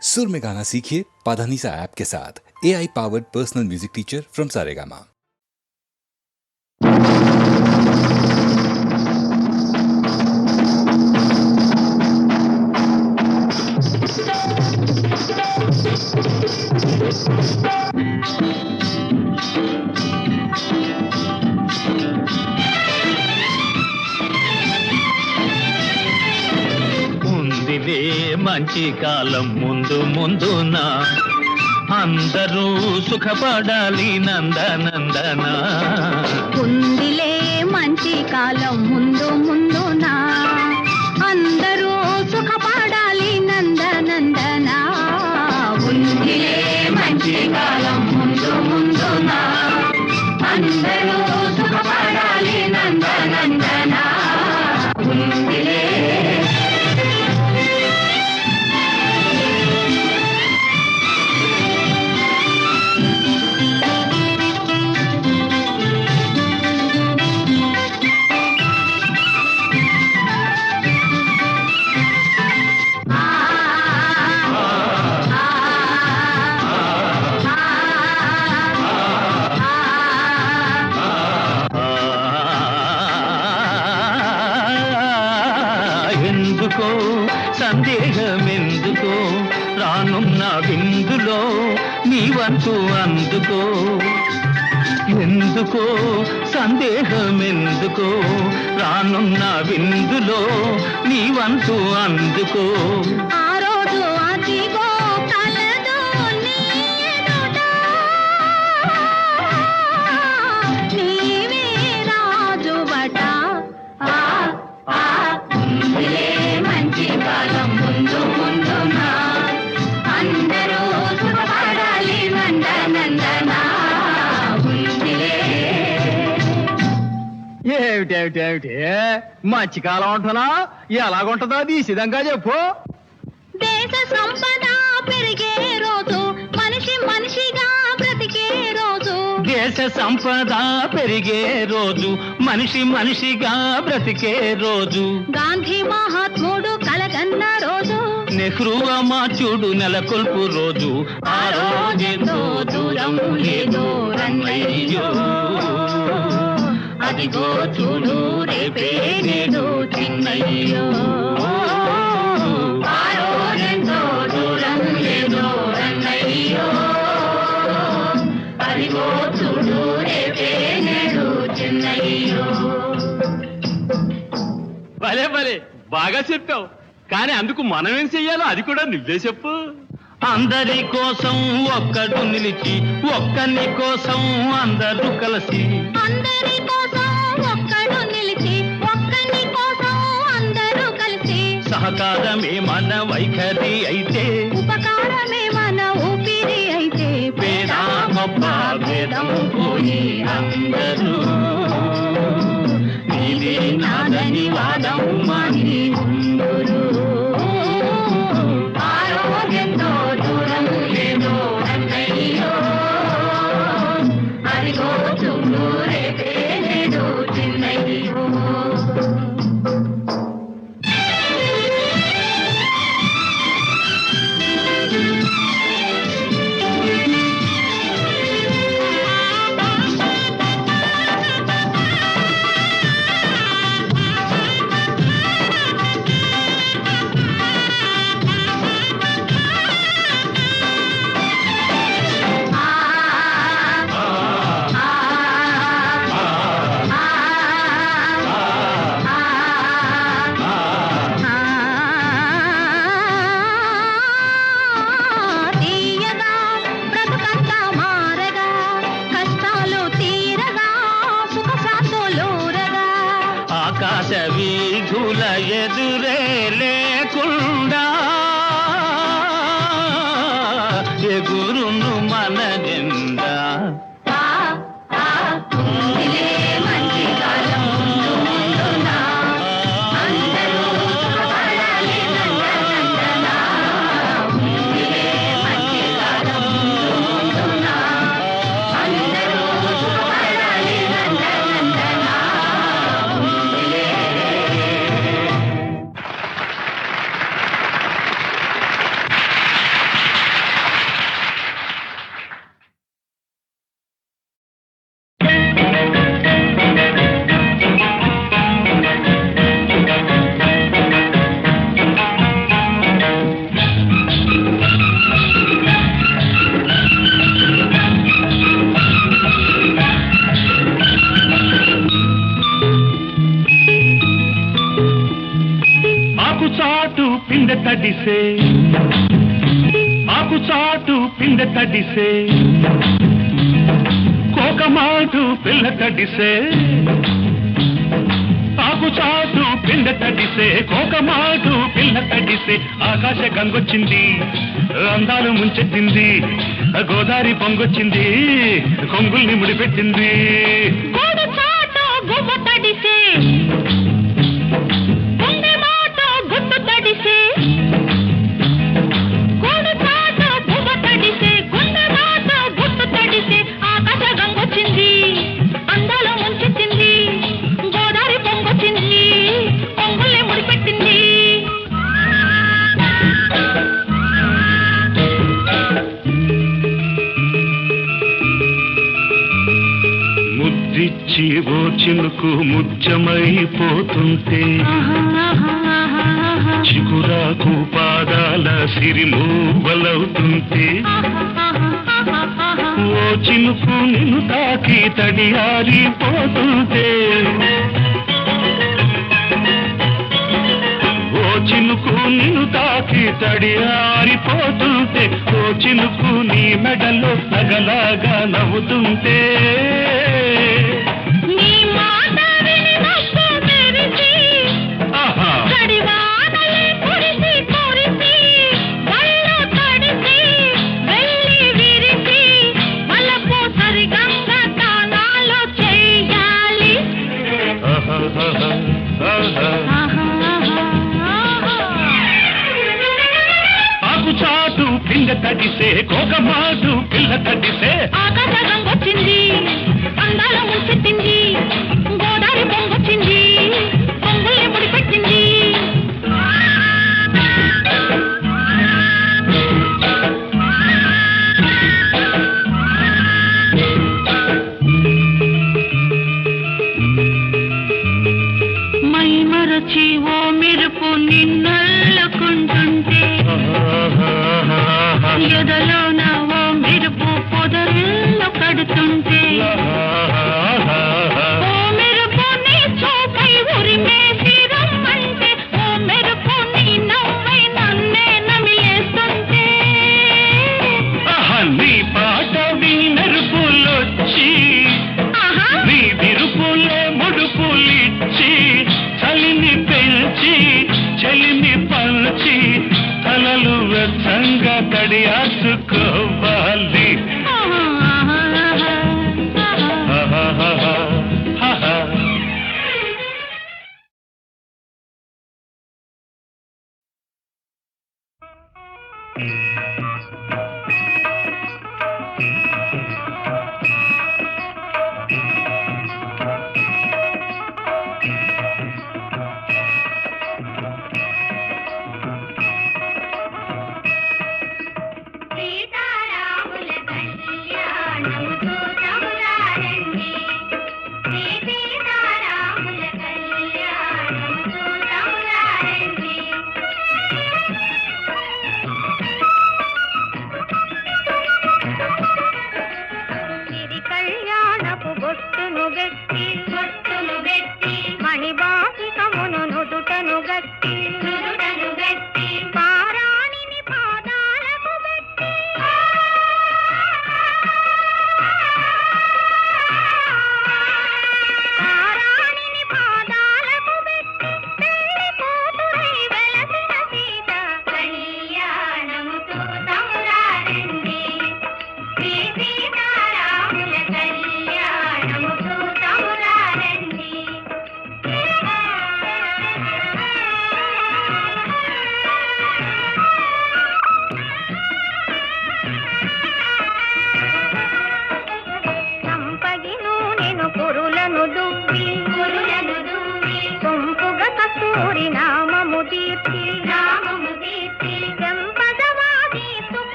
सुर में गाना सीखिए पाधानीसा ऐप के साथ। AI powered personal music teacher from Saregama. ఉందిలే మంచి కాలం ముందు ముందున అందరూ సుఖపడాలి నందనందన. ఉందిలే మంచి కాలం ముందు ముందున అందరూ సుఖపడాలి నందనందన. ఉందిలే మంచి కాలం ముందు ముందున అందరూ సుఖపడాలి నందనందన. ఉందిలే ఎందుకో సందేహమెందుకో రానున్న విందులో నీ వంతు అందుకో. ఎందుకో సందేహమెందుకో రానున్న విందులో నీ వంతు అందుకో. ఆ రోజు అదిగో కలదు నీ ఎదుట, నీవే రాజువట. ఉందిలే మంచి కాలం ముందు ముందున అందరూ సుఖపడాలి నందనందన. ఉందిలే ఏమిటేమిటేమిటి మధ్యకాలం ఉంటున్నా ఎలాగుంటుందో అది సిద్ధంగా చెప్పు. దేశ సంపద పెరిగే రోజు, మనిషి మనిషిగా బ్రతికే రోజు. దేశ సంపద పెరిగే రోజు, మనిషి మనిషిగా బ్రతికే రోజు. గాంధీ మహాత్ముడు కలగన్న రోజు, నెహ్రూ అమాత్యుడు నెలకొల్పు రోజు. ఆ రోజెంతో దూరం లేదో రన్నయ్యో, అదిగో చూడు రేపే నేడు చిన్నయ్యో. ఆ రోజెంతో దూరం లేదో రన్నయ్యో, అదిగో చూడు రేపే నేడు చిన్నయ్యో. భలే భలే బాగా చెప్పావు, కానీ అందుకు మనం ఏం చెయ్యాలో అది కూడా నువ్వే చెప్పు. అందరి కోసం ఒక్కడు నిలిచి, ఒక్కని కోసం అందరూ కలిసి. అందరి కోసం ఒక్కడు నిలిచి, ఒక్కని కోసం అందరూ కలిసి. సహకారమే మన వైఖరి అయితే, ఉపకారమే మన ఊపిరి అయితే. పేద గొప్ప భేదం పోయి అందరూ నీది నాదని వాదం మాని ఉందురు. ఆరోగ్యంతో దూరం లేదో అన్నయ్యో, అదిగో చూడు రేపే నేడు చిన్నయ్యో. తీయగా బ్రతుకంతా మారగా, కష్టాలు తీరగా, సుఖ శాంతులూరగా. ఆకాశ వీధుల ఎదురే లేకుండా ఎగురును మన జెండా. ఉందిలే మంచి కాలం ముందు ముందున అందరూ సుఖపడాలి నందనందన. ఉందిలే మంచి కాలం ముందు ముందున అందరూ సుఖపడాలి నందనందన. ఉందిలే తడిసే ఆకు చాటు పిందె తడిసే కోకమాటు పిల్ల తడిసే ఆకు చాటు పిందె తడిసే కోకమాటు పిల్ల తడిసే ఆకాశ గంగొచ్చింది అందాలు ముంచెత్తింది గోదావరి పొంగొచ్చింది కొంగుల్ని ముడిపెట్టింది గోడు చాటు గువ్వ తడిసే గుండె మాట గుట్టు తడిసే గోడు చాటు గువ్వ తడిసే గుండె మాట గుట్టు తడిసే ఆకాశ గంగొచ్చింది అందాలు ముంచెత్తింది గోదావరి పొంగొచ్చింది కొంగుల్ని ముడిపెట్టింది ముద్దిచ్చి ఓ చినుకు ముత్యమైపోతుంటే చిగురాకు పాదాల సిరిమూవలవుతుంటే ఓ చినుకు నిన్ను తాకి తడియారిపోతుంటే ఓ చినుకు నిన్ను తాకి తడియారిపోతుంటే ఓ చినుకు నీ మెడలో నగలాగా నవ్వుతుంటే నీ మాట విని నవ్వు తెరిచి ఆహా చడివానలే కురిసి కురిసి వళ్ళు తడిసి వెళ్ళి విరిసి వలపు సరిగంగ తానాలు చెయ్యాలి ఆకు చాటు పిందె తడిసే కోకమాటు పిల్ల తడిసే ఆకాశ గంగొచ్చింది అందాల ముంచెత్తింది గోదావరి పొంగొచ్చింది పొంగుల్ని ముడిపెట్టింది మై మరచి ఓ మెరుపు నిన్నల్లుకుంటుంటే ఎదలోన ఓ మెరుపు పొదరిల్లు కడుతుంటే ఓ మెరుపు నీ చూపై ఉరిమేసి రమ్మంటే ఓ మెరుపు నీ నవ్వై నన్నే నమిలేస్తుంటే నీ పాట వినరుపులొచ్చి ఆహా నీ విరుపులే ముడుపులిచ్చి చలిని పెంచి చలిని పంచి తలలు వెచ్చంగా తడియాసుకోవాలి సీతారాముల కళ్యాణము చూతమురారండి సీతారాముల కళ్యాణము చూతమురారండి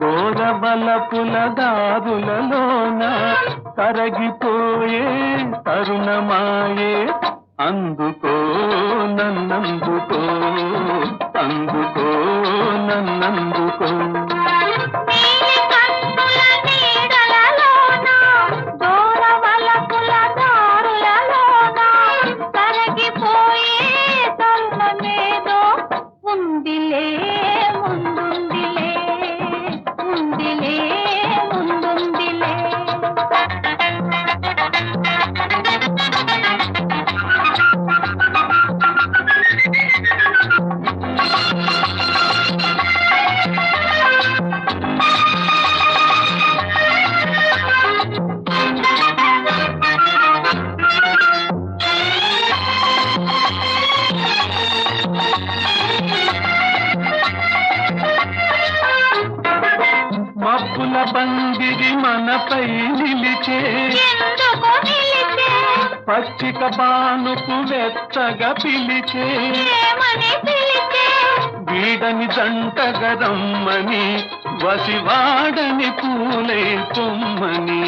గోరబలపుల దారులలోన కరగిపోయే తరుణమాయే అందుకో నన్నందుకో అందుకో నన్నందుకో మబ్బుల పందిరి మనపై నిలిచే పచ్చిక బానుకు వెచ్చగా పిలిచే వీడని జంటగా రమ్మని వసివాడని పూలే కొమ్మని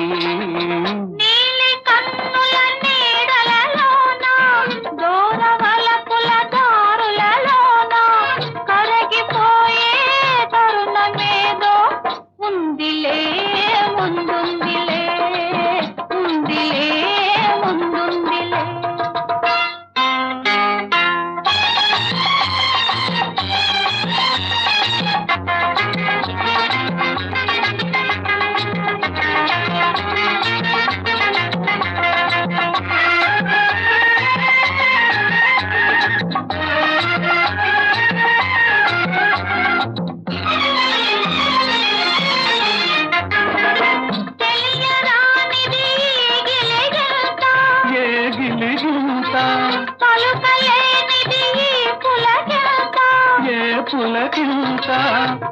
పులకింత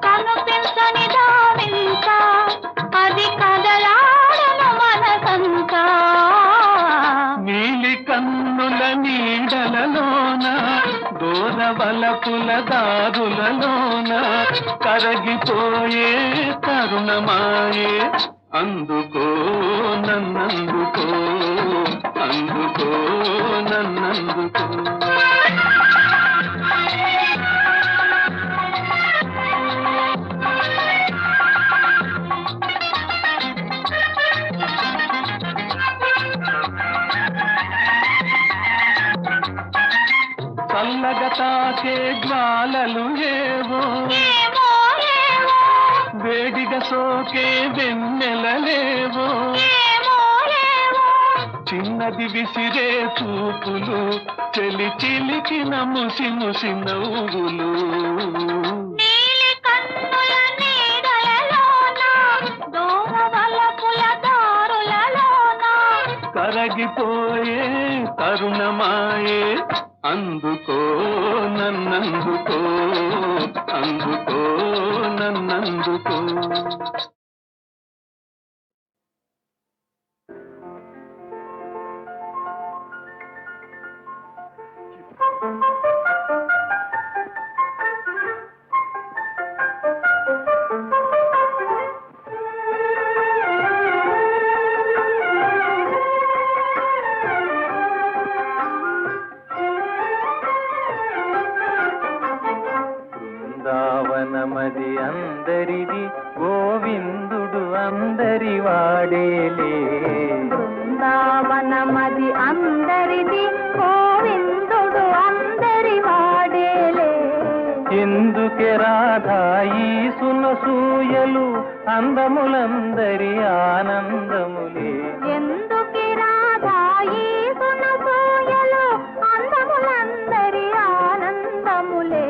కనుపించని దావింత అది కదలాడన మనసంత నీలి కన్నుల నీడలలోన దూరవలపుల దారులలోన కరగిపోయే తరుణమాయే అందుకో నన్నందుకో అందుకో నన్నందుకో చల్లగా తాకే జ్వాలలు ఏవో వేడిగా సోకే వెన్నెలలేవో చిన్నది విసిరే చూపులు చెలి చిలికిన ముసి ముసి నవ్వులు కరగిపోయే తరుణమాయే అందుకో నన్నందుకో అందుకో నన్నందుకో బృందావనమది అందరిది గోవిందుడు అందరి వాడేలే బృందావనమది అందరిది గోవిందుడు అందరి వాడేలే ఎందుకే రాధా ఈ సునసూయలు అందములందరి ఆనందములే ఎందుకి రాధా ఈ సునసూయలు అందములందరి ఆనందములే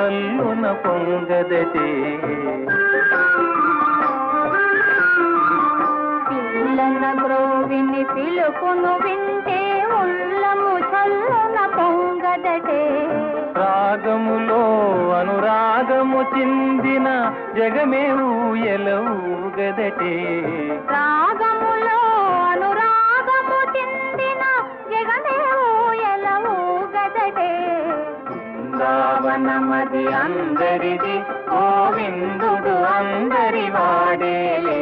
చల్లున పొంగదటే పిల్లన గ్రోవిని పిలుపును వింటే ఉల్లము చల్లున పొంగదటే రాగములో అనురాగము చిందిన జగమే ఊయలూగదటే రాగములో అనురాగము చిందిన జగమే ఊయలూగదటే బృందావనమది అందరిది గోవిందుడు అందరి వాడేలే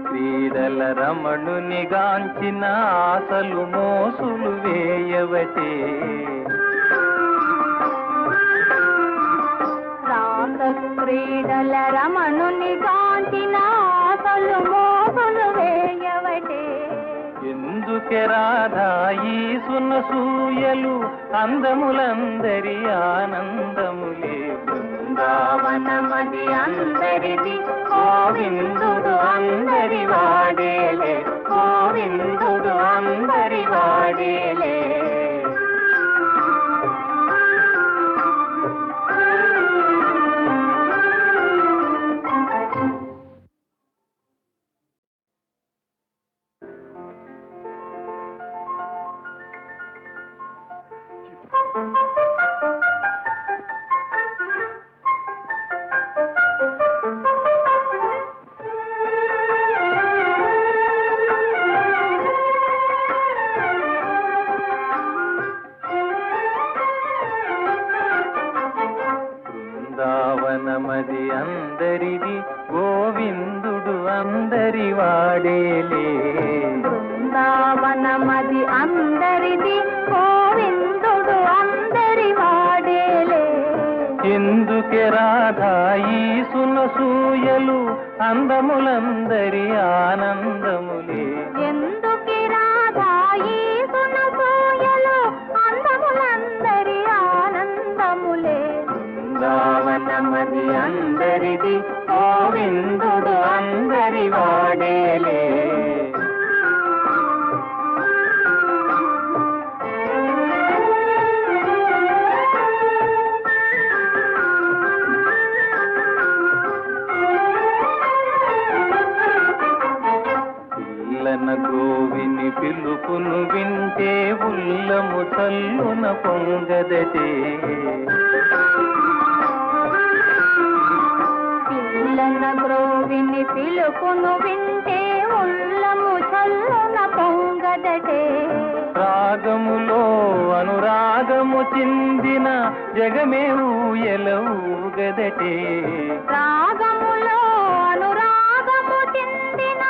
క్రీడల రమణుని గాంచిన ఆశలు మోసులు వేయవటే రాస క్రీడల రమణుని గాంచిన ఆశలు మోసులు వేయవటే ఎందుకే రాధా ఈ సునసూయలు అందములందరి ఆనందములే బృందావనమది అందరిది గోవిందుడు అందరి వాడేలే గోవిందుడు అందరి వాడేలే బృందావనమది అందరిది గోవిందుడు అందరి వాడేలే బృందావనమది అందరిది గోవిందుడు అందరి వాడేలే ఎందుకే రాధా ఈ సునసూయలు అందములందరి ఆనందములే ఎందుకి రాధా ఈ సునసూయలు అందములందరి ఆనందములే బృందావనమది అందరిది గోవిందుడు అందరి వాడేలే పిల్లన గోవిని పిలుపును వింటే ఉల్లము చల్లున పొంగదటే పిల్లన గ్రోవిని పిలుపును వింటే ఉల్లము చల్లున పొంగదటే రాగములో అనురాగము చిందిన జగమే ఊయలూగదటే రాగములో అనురాగము చిందిన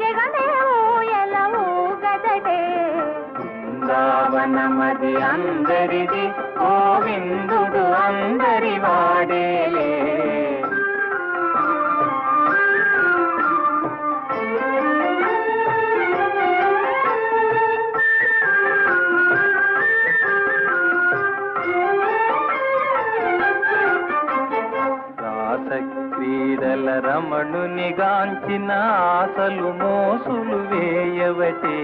జగమే ఊయలూగదటే బృందావనమది అందరిది గోవిందుడు అందరి వాడేలే క్రీడల రమణుని గాంచిన ఆశలు మోసులు వేయవటే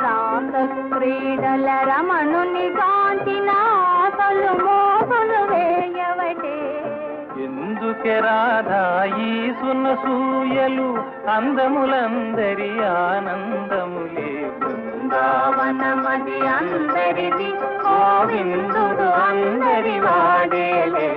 రాస క్రీడల రమణుని గాంచిన ఆశలు మోసులు వేయవటే ఎందుకే రాధా ఈ సునసూయలు అందములందరి ఆనందములే బృందావనమది అందరిది గోవిందుడు అందరి వాడేలే